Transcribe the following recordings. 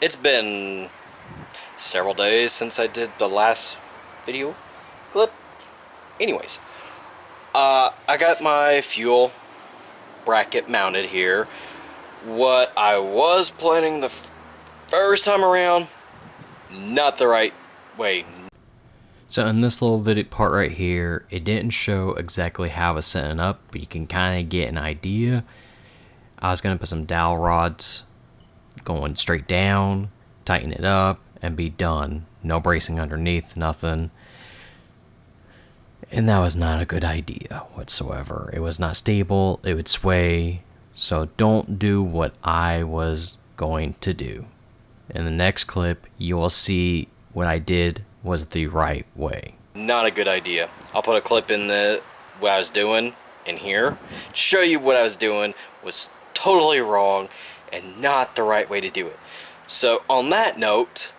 It's been several days since I did the last video clip. Anyways, I got my fuel bracket mounted here. What I was planning the first time around, not the right way. So in this little video part right here, it didn't show exactly how I was setting up, but you can kind of get an idea. I was going to put some dowel rods going straight down, tighten it up, and be done. No bracing underneath, nothing. And that was not a good idea whatsoever. It was not stable, it would sway. So don't do what I was going to do. In the next clip, you will see what I did was the right way. Not a good idea. I'll put a clip in what I was doing in here to show you what I was doing was totally wrong and not the right way to do it. So on that note,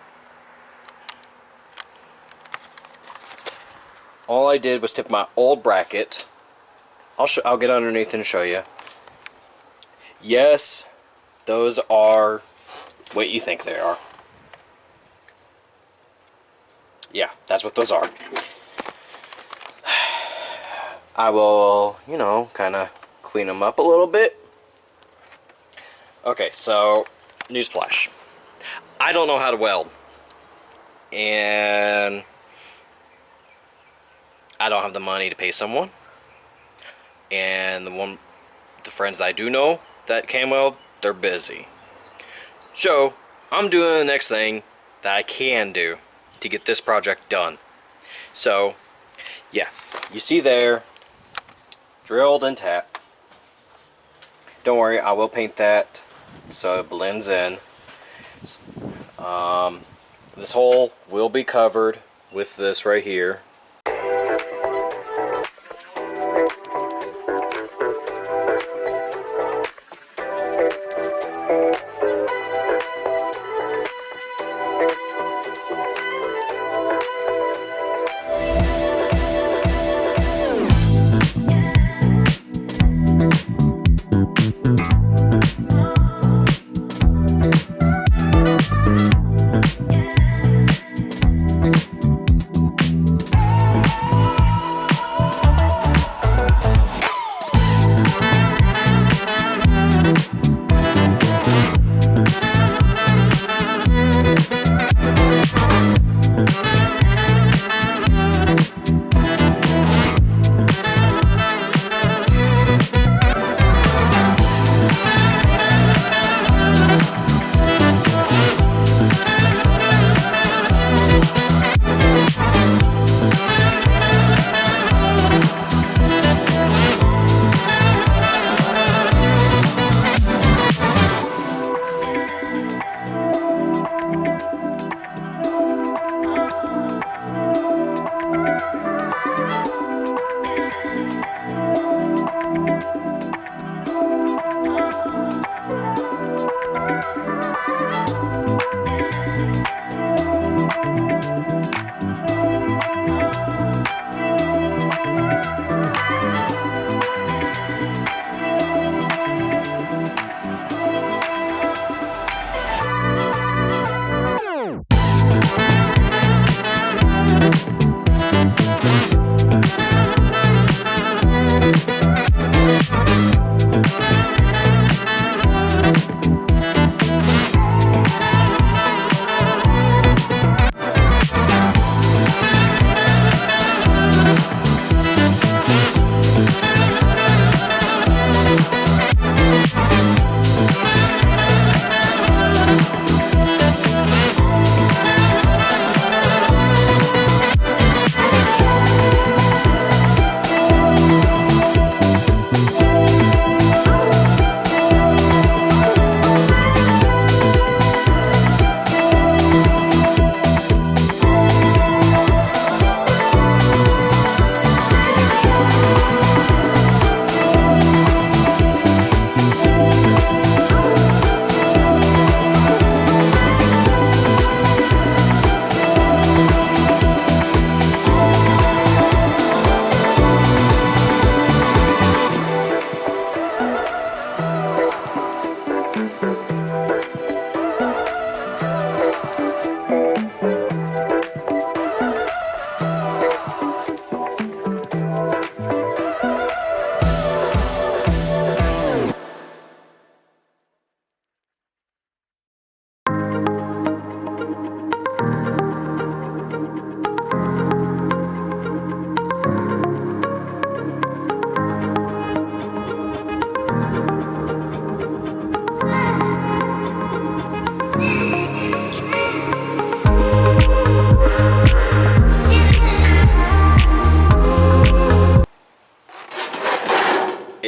all I did was tip my old bracket. I'll get underneath and show you. Yes, those are what you think they are. Yeah, that's what those are. I will, kind of clean them up a little bit. Okay, so, newsflash. I don't know how to weld. And I don't have the money to pay someone. And the friends that I do know that can weld, they're busy. So, I'm doing the next thing that I can do to get this project done. So, yeah, you see there, drilled and tapped. Don't worry, I will paint that so it blends in. This hole will be covered with this right here.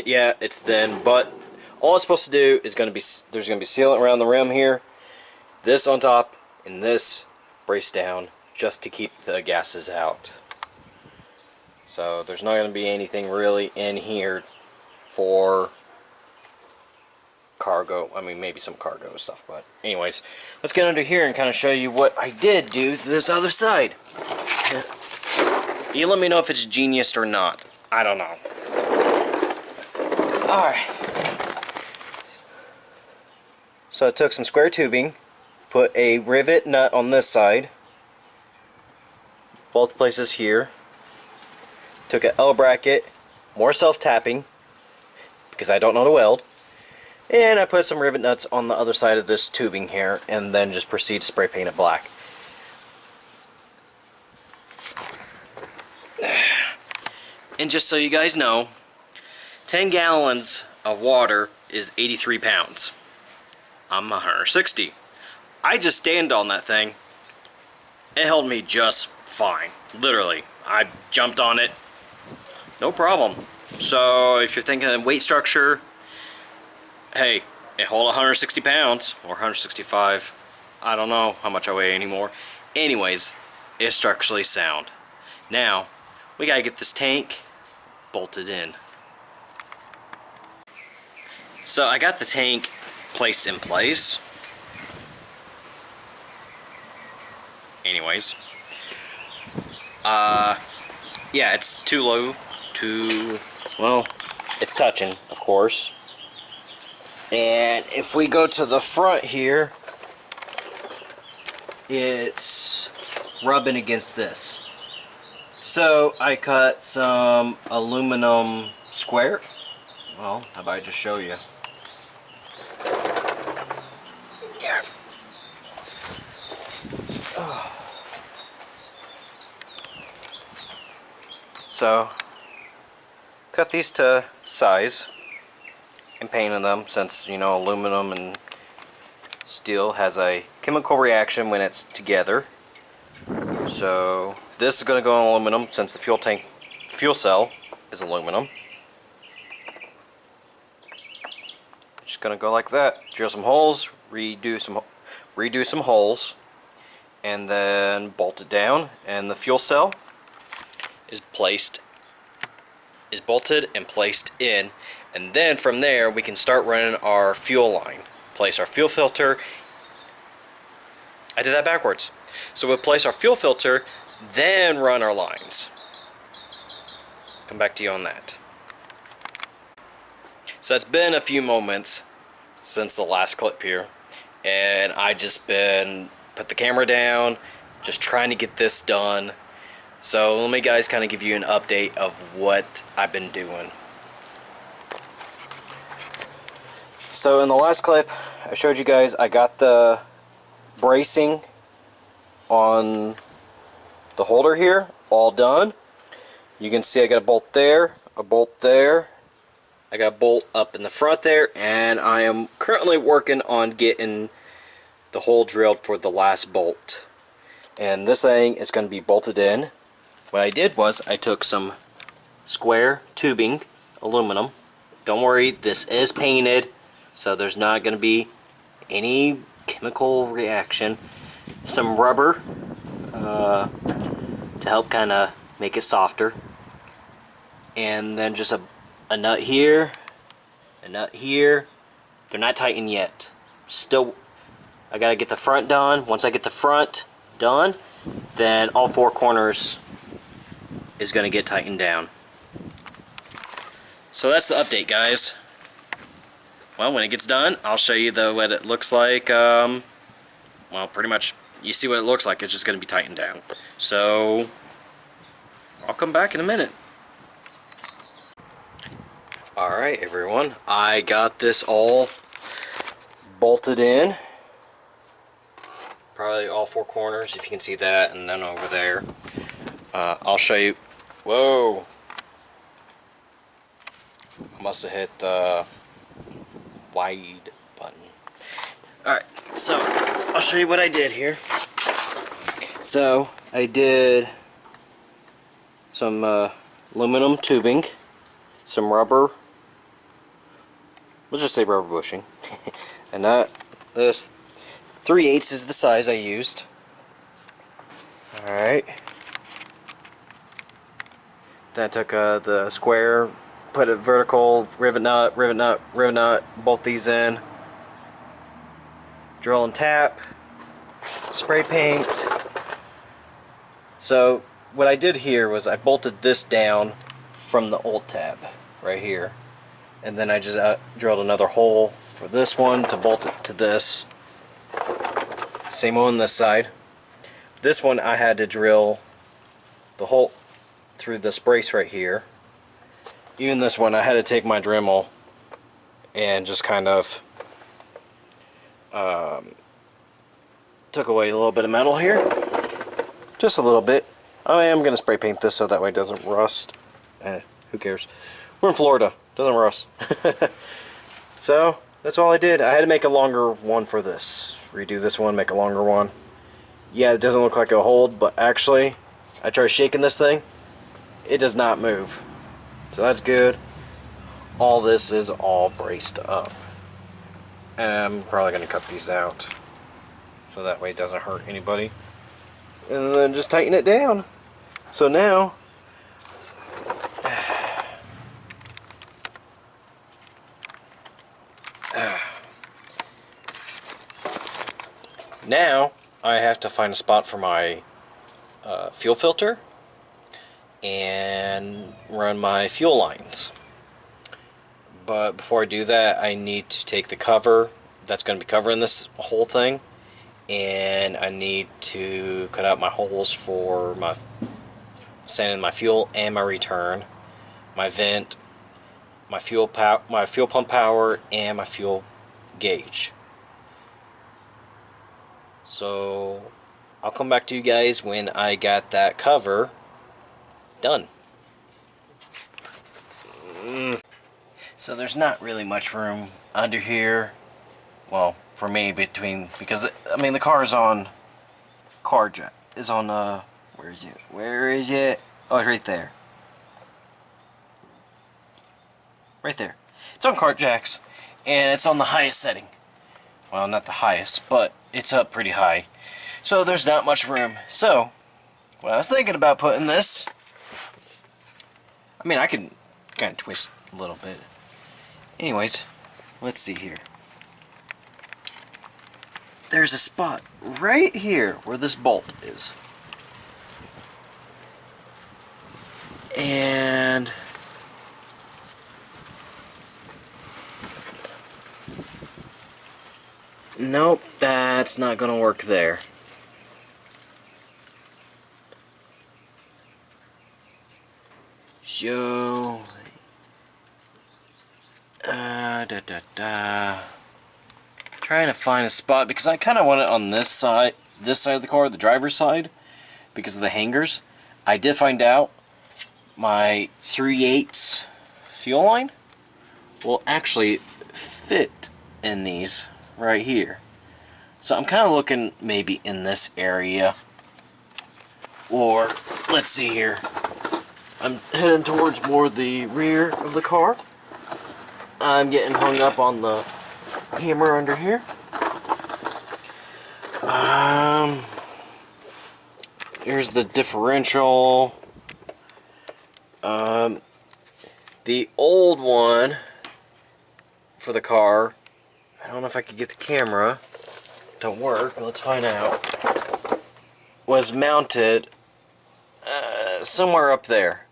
Yeah, it's thin, but all it's supposed to do is there's gonna be sealant around the rim here, this on top, and this brace down just to keep the gases out. So there's not gonna be anything really in here for cargo. I mean, maybe some cargo stuff, but anyways, let's get under here and kind of show you what I did do to this other side. You let me know if it's genius or not. I don't know. Alright. So I took some square tubing, put a rivet nut on this side, both places here, took an L bracket, more self-tapping, because I don't know to weld, and I put some rivet nuts on the other side of this tubing here, and then just proceed to spray paint it black. And just so you guys know, 10 gallons of water is 83 pounds. I'm 160. I just stand on that thing. It held me just fine. Literally. I jumped on it. No problem. So if you're thinking of weight structure, hey, it hold 160 pounds or 165. I don't know how much I weigh anymore. Anyways, it's structurally sound. Now, we gotta get this tank bolted in. So I got the tank placed in place. Anyways, yeah, it's too low to, well, it's touching, of course. And if we go to the front here, it's rubbing against this. So I cut some aluminum square. Well, how about I just show you? Yeah. So, cut these to size and painted them, since, you know, aluminum and steel has a chemical reaction when it's together. So this is going to go on aluminum, since the fuel cell is aluminum. Just going to go like that. Drill some holes, redo some holes, and then bolt it down. And the fuel cell is bolted and placed in, and then from there we can start running our fuel line. Place our fuel filter. I did that backwards. So we'll place our fuel filter, then run our lines. Come back to you on that. So it's been a few moments since the last clip here, and I just put the camera down, just trying to get this done. So let me guys kind of give you an update of what I've been doing. So in the last clip I showed you guys I got the bracing on the holder here all done. You can see I got a bolt there, a bolt there, I got a bolt up in the front there, and I am currently working on getting the hole drilled for the last bolt. And this thing is going to be bolted in. What I did was I took some square tubing, aluminum. Don't worry, this is painted, so there's not going to be any chemical reaction. Some rubber to help kind of make it softer. And then just a nut here, a nut here. They're not tightened yet. Still, I got to get the front done. Once I get the front done, then all four corners is going to get tightened down. So that's the update, guys. Well, when it gets done, I'll show you what it looks like. Well, pretty much you see what it looks like. It's just going to be tightened down. So I'll come back in a minute. Alright everyone, I got this all bolted in. Probably all four corners, if you can see that, and then over there. I'll show you. Whoa! I must have hit the wide button. Alright, so I'll show you what I did here. So I did some aluminum tubing, some rubber let's just say rubber bushing. And this 3/8 is the size I used. Alright. Then I took the square, put it vertical, rivet nut, rivet nut, rivet nut, bolt these in. Drill and tap. Spray paint. So what I did here was I bolted this down from the old tab right here, and then I just drilled another hole for this one to bolt it to this. Same on this side. This one I had to drill the hole through this brace right here. Even this one I had to take my Dremel and just kind of took away a little bit of metal here. Just a little bit. I am going to spray paint this so that way it doesn't rust. Who cares? We're in Florida. Doesn't rust. So, that's all I did. I had to make a longer one for this. Redo this one, make a longer one. Yeah, it doesn't look like it'll hold, but actually, I tried shaking this thing. It does not move. So that's good. All this is all braced up. And I'm probably going to cut these out, so that way it doesn't hurt anybody. And then just tighten it down. So now, now I have to find a spot for my fuel filter and run my fuel lines. But before I do that, I need to take the cover that's going to be covering this whole thing, and I need to cut out my holes for my sending my fuel and my return, my vent, my fuel pump power, and my fuel gauge. So I'll come back to you guys when I got that cover done. So there's not really much room under here. Well, for me, because I mean the car is on where is it? Where is it? Oh, it's right there. Right there. It's on cart jacks, and it's on the highest setting. Well, not the highest, but it's up pretty high. So there's not much room. So, when I was thinking about putting this, I mean, I can kind of twist a little bit. Anyways, let's see here. There's a spot right here where this bolt is. And nope, that's not gonna work there. So trying to find a spot because I kind of want it on this side of the car, the driver's side, because of the hangers. I did find out my 3/8 fuel line will actually fit in these right here. So I'm kind of looking maybe in this area, or let's see here. I'm heading towards more the rear of the car. I'm getting hung up on the hammer under here. Here's the differential. The old one for the car, I don't know if I could get the camera to work, let's find out, was mounted somewhere up there.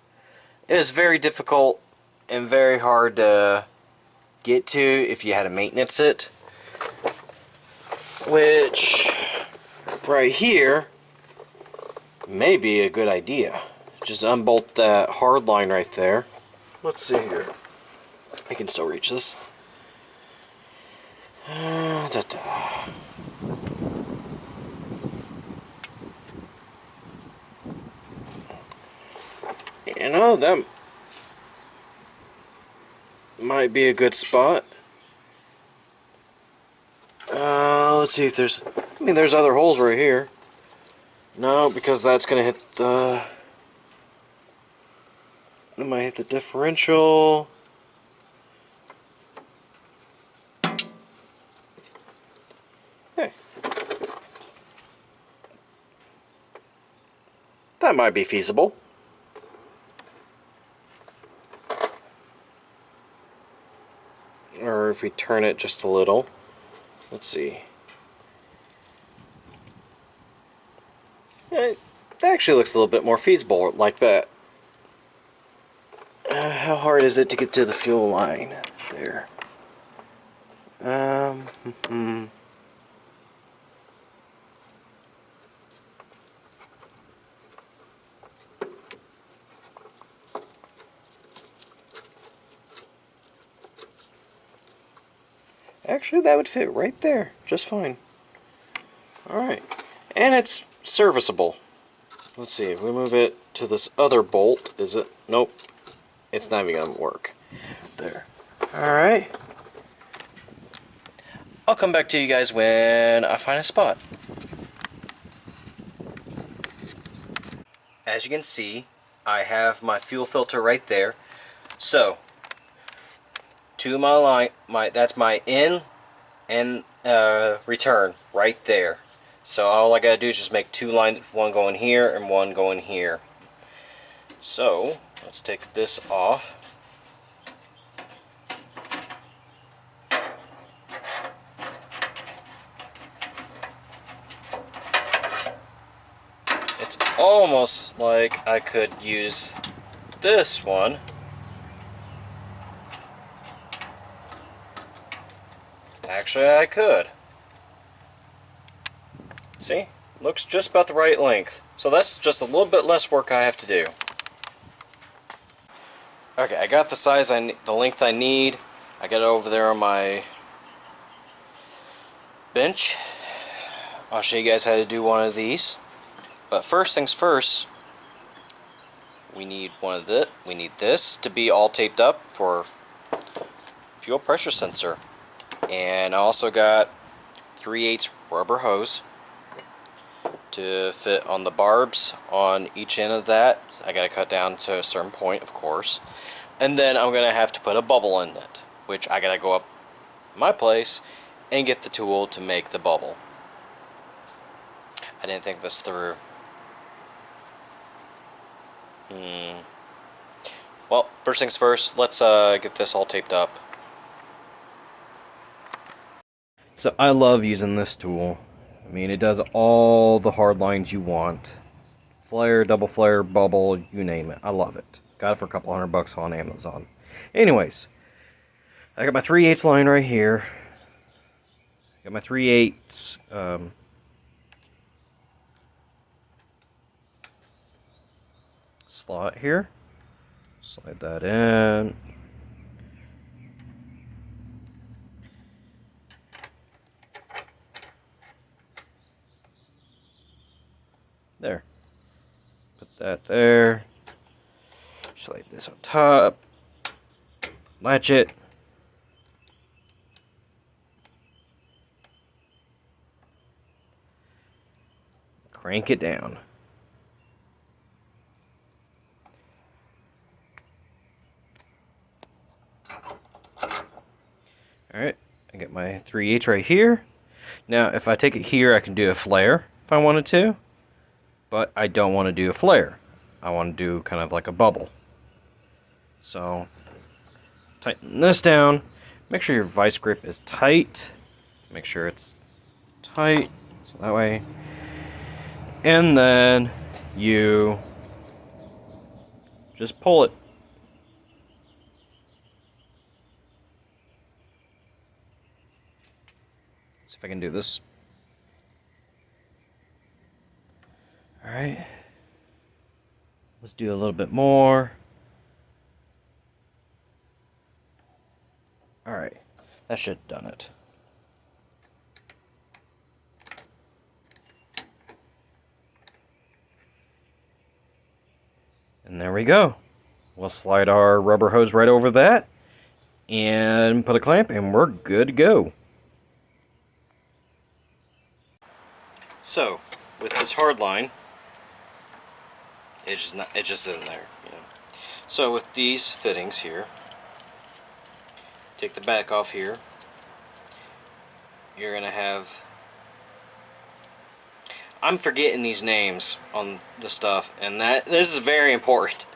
It was very difficult and very hard to get to if you had to maintenance it, which right here may be a good idea. Just unbolt that hard line right there. Let's see here. I can still reach this. You know, that might be a good spot. Let's see if there's... I mean, there's other holes right here. No, because that's going to hit the... That might hit the differential. that might be feasible. Or if we turn it just a little, let's see. It actually looks a little bit more feasible like that. How hard is it to get to the fuel line there? Actually, that would fit right there, just fine. Alright, and it's serviceable. Let's see, if we move it to this other bolt, is it? Nope, it's not even gonna work. There. Alright. I'll come back to you guys when I find a spot. As you can see, I have my fuel filter right there. So, to my line, that's my in and return right there. So all I gotta do is just make two lines, one going here and one going here. So let's take this off. It's almost like I could use this one. Actually, I could. See? Looks just about the right length. So that's just a little bit less work I have to do. Okay, I got the size the length I need. I got it over there on my bench. I'll show you guys how to do one of these. But first things first, we need we need this to be all taped up for fuel pressure sensor. And I also got 3/8 rubber hose to fit on the barbs on each end of that. I gotta cut down to a certain point, of course. And then I'm gonna have to put a bubble in it, which I gotta go up my place and get the tool to make the bubble. I didn't think this through. Well, first things first, let's get this all taped up. So I love using this tool. I mean, it does all the hard lines you want. Flare, double flare, bubble, you name it. I love it. Got it for a couple $100 on Amazon. Anyways, I got my 3/8 line right here. Got my 3/8 slot here. Slide that in. There. Put that there. Slide this on top. Latch it. Crank it down. Alright, I got my 3/8 right here. Now, if I take it here, I can do a flare if I wanted to. But I don't want to do a flare. I want to do kind of like a bubble. So, tighten this down. Make sure your vice grip is tight. Make sure it's tight. So that way. And then you just pull it. See if I can do this. Alright. Let's do a little bit more. Alright. That should have done it. And there we go. We'll slide our rubber hose right over that and put a clamp and we're good to go. So, with this hard line, it's just in there, you know. So with these fittings here, take the back off here. You're gonna have, I'm forgetting these names on the stuff, and this is very important.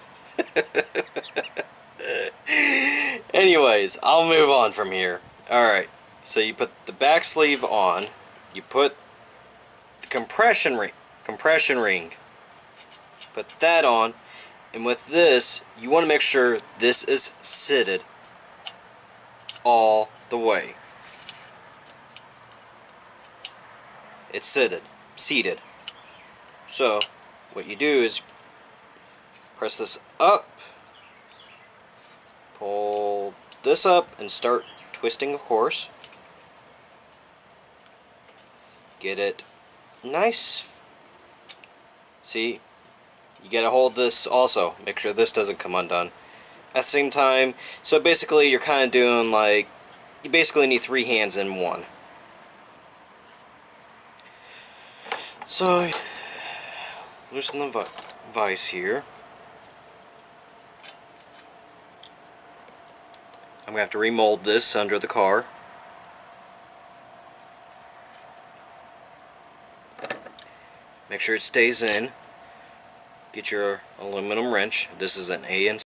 Anyways, I'll move on from here. Alright, so you put the back sleeve on, you put the compression ring, put that on, and with this, you want to make sure this is seated all the way. It's seated. So, what you do is press this up, pull this up, and start twisting, of course. Get it nice. See, you gotta hold this also. Make sure this doesn't come undone. At the same time, so basically you're kind of doing like, you basically need 3 hands in one. So, loosen the vise here. I'm gonna have to remold this under the car. Make sure it stays in. Get your aluminum wrench. This is an AN6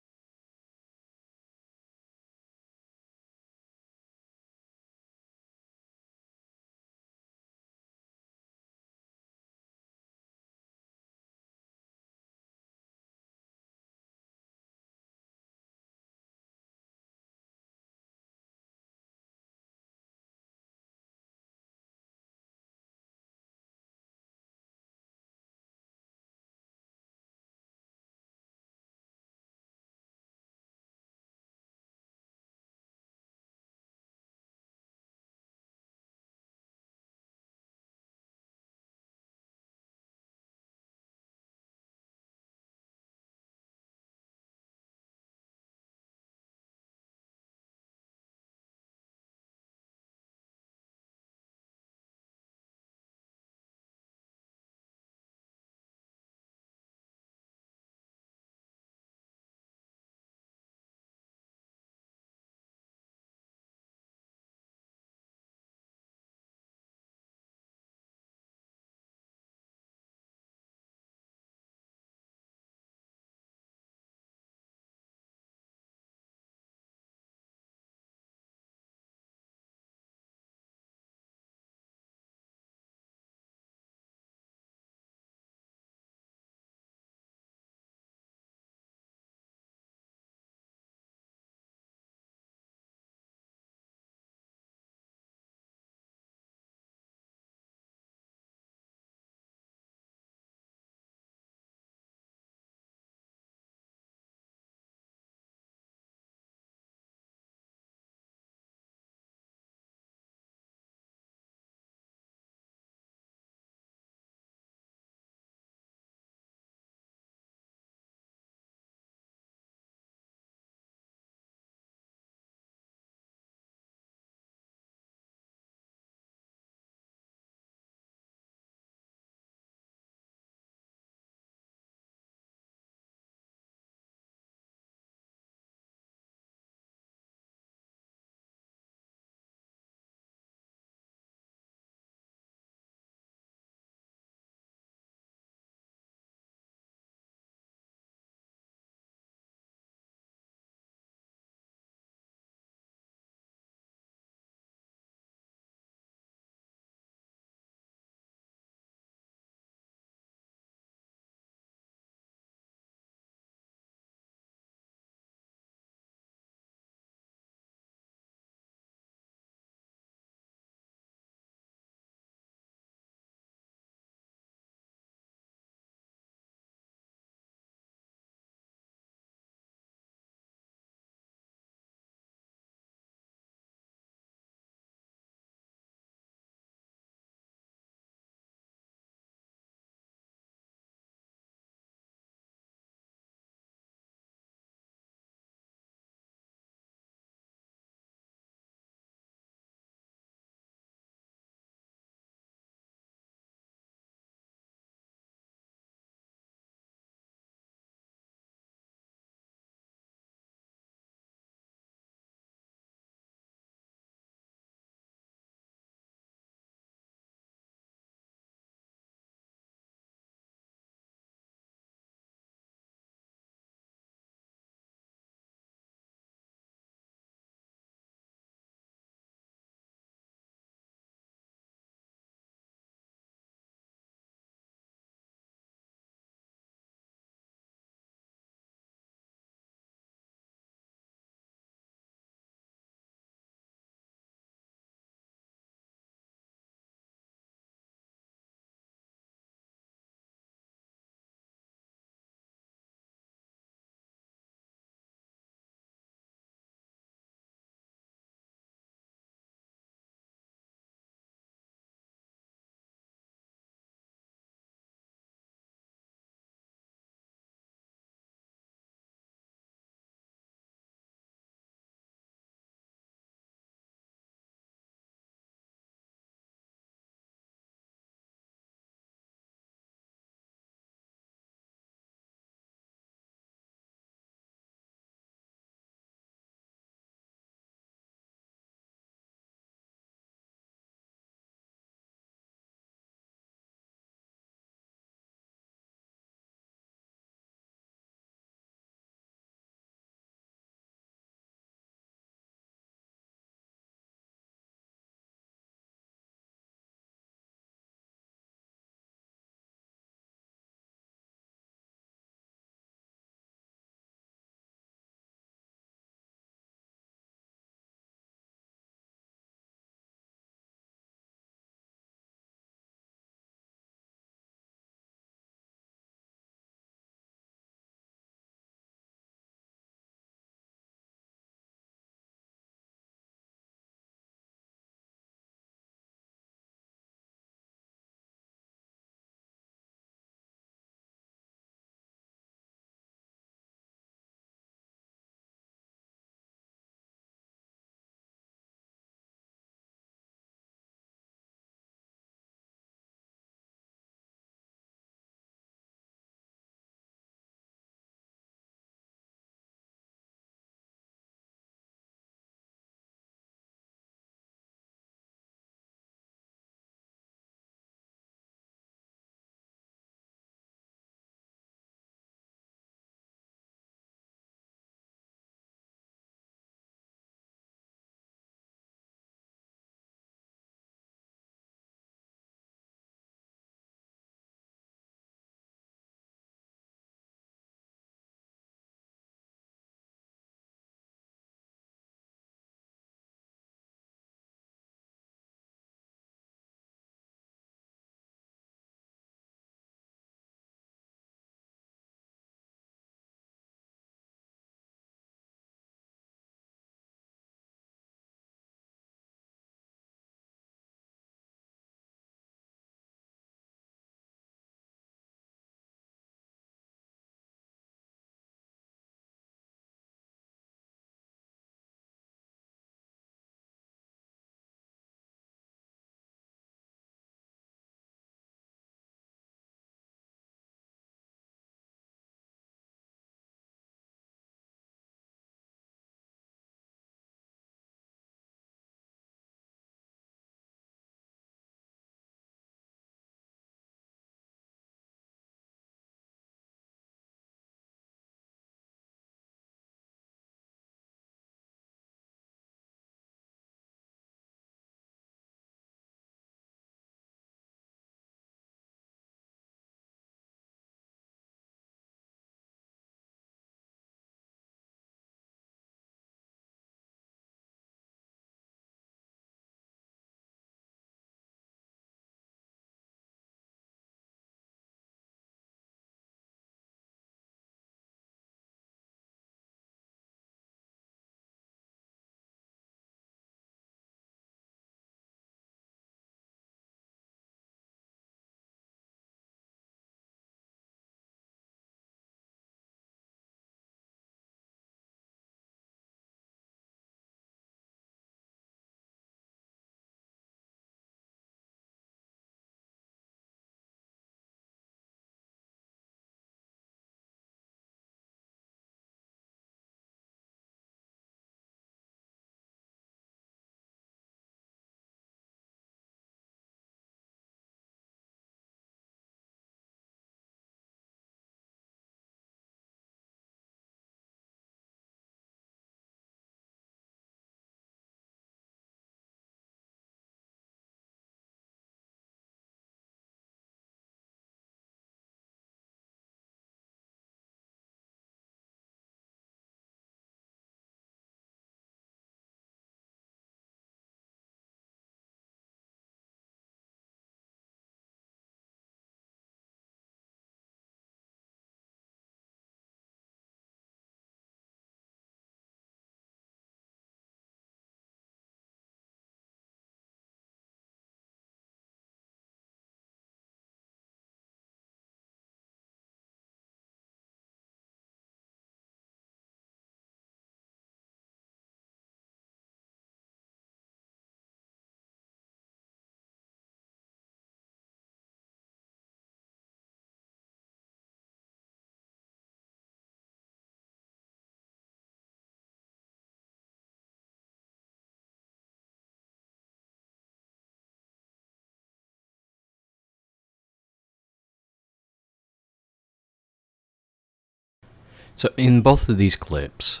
So in both of these clips,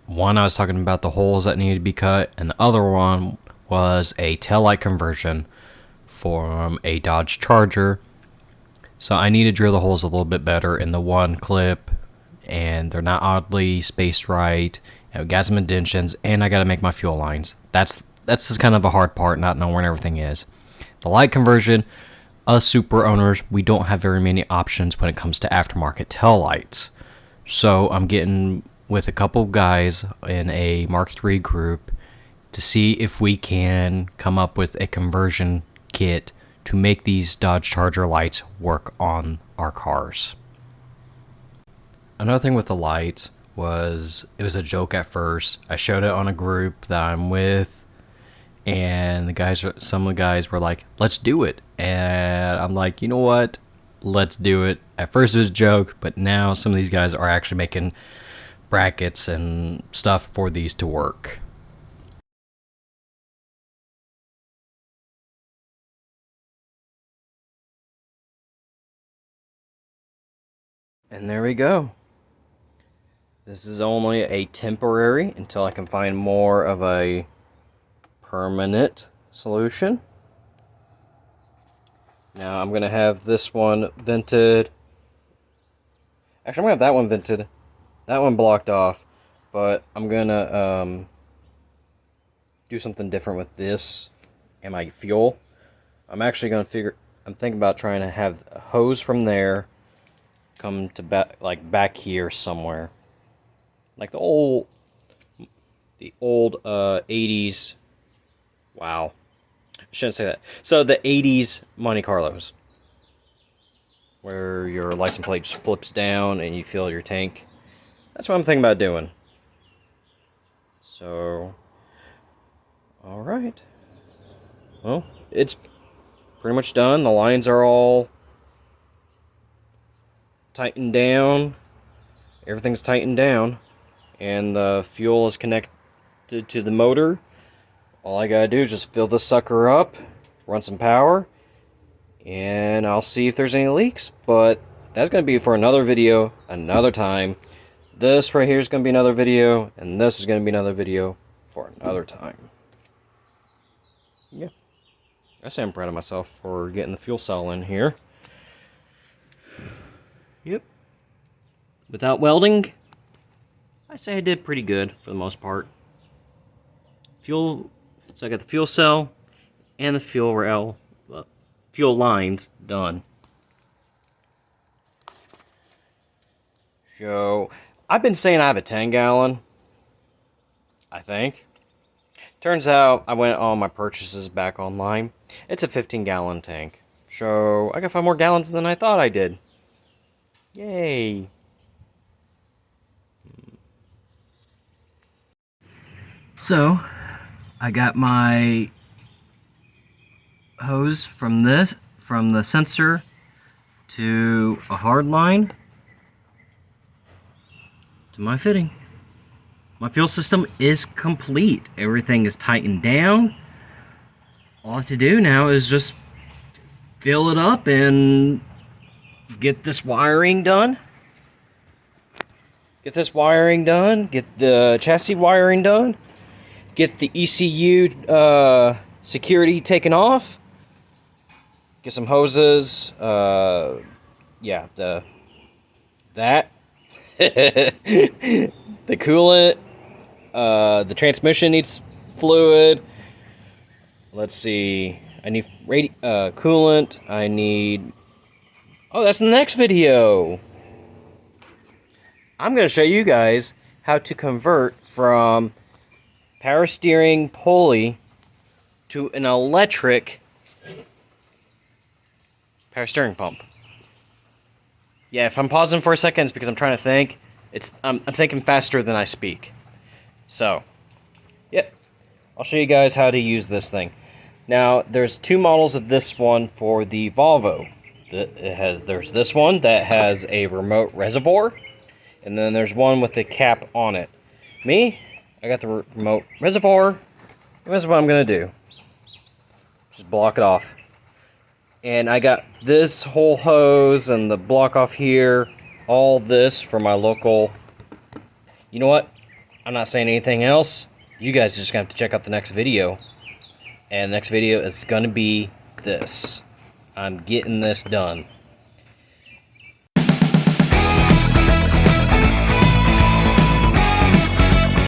one I was talking about the holes that needed to be cut, and the other one was a taillight conversion from a Dodge Charger. So I need to drill the holes a little bit better in the one clip, and they're not oddly spaced right. I got some indentions, and I got to make my fuel lines. That's just kind of a hard part, not knowing where everything is. The light conversion, us Supra owners, we don't have very many options when it comes to aftermarket tail lights. So I'm getting with a couple guys in a Mark III group to see if we can come up with a conversion kit to make these Dodge Charger lights work on our cars. Another thing with the lights was, it was a joke at first. I showed it on a group that I'm with, and some of the guys were like, let's do it. And I'm like, you know what? Let's do it. At first it was a joke, but now some of these guys are actually making brackets and stuff for these to work. And there we go. This is only a temporary until I can find more of a permanent solution. Now I'm going to have this one vented. Actually, I'm going to have that one vented. That one blocked off. But I'm going to do something different with this and my fuel. I'm actually going to I'm thinking about trying to have a hose from there come to back here somewhere. Like the old 80s. Wow. I shouldn't say that. So the 80s Monte Carlos, where your license plate just flips down and you fill your tank. That's what I'm thinking about doing. So, all right. Well, it's pretty much done. The lines are all tightened down. Everything's tightened down. And the fuel is connected to the motor. All I gotta do is just fill this sucker up, run some power, and I'll see if there's any leaks. But that's gonna be for another video, another time. This right here is gonna be another video, and this is gonna be another video for another time. Yeah. I say I'm proud of myself for getting the fuel cell in here. Yep. Without welding, I say I did pretty good for the most part. So I got the fuel cell and the fuel lines done. So, I've been saying I have a 10-gallon, I think. Turns out I went on my purchases back online. It's a 15-gallon tank. So, I got 5 more gallons than I thought I did. Yay. So, I got my hose from the sensor to a hard line to my fitting. My fuel system is complete. Everything is tightened down. All I have to do now is just fill it up and get this wiring done. Get the chassis wiring done. Get the ECU security taken off. Get some hoses. Yeah, that. The coolant. The transmission needs fluid. Let's see. I need coolant. I need... Oh, that's the next video. I'm going to show you guys how to convert from power steering pulley to an electric power steering pump. Yeah, if I'm pausing for a second, it's because I'm trying to think. I'm thinking faster than I speak. So, yep. I'll show you guys how to use this thing. Now, there's 2 models of this one for the Volvo. There's this one that has a remote reservoir, and then there's one with a cap on it. Me, I got the remote reservoir, and this is what I'm going to do. Just block it off. And I got this whole hose and the block off here, all this from my local you know what? I'm not saying anything else. You guys are just gonna have to check out the next video. And the next video is gonna be this. I'm getting this done.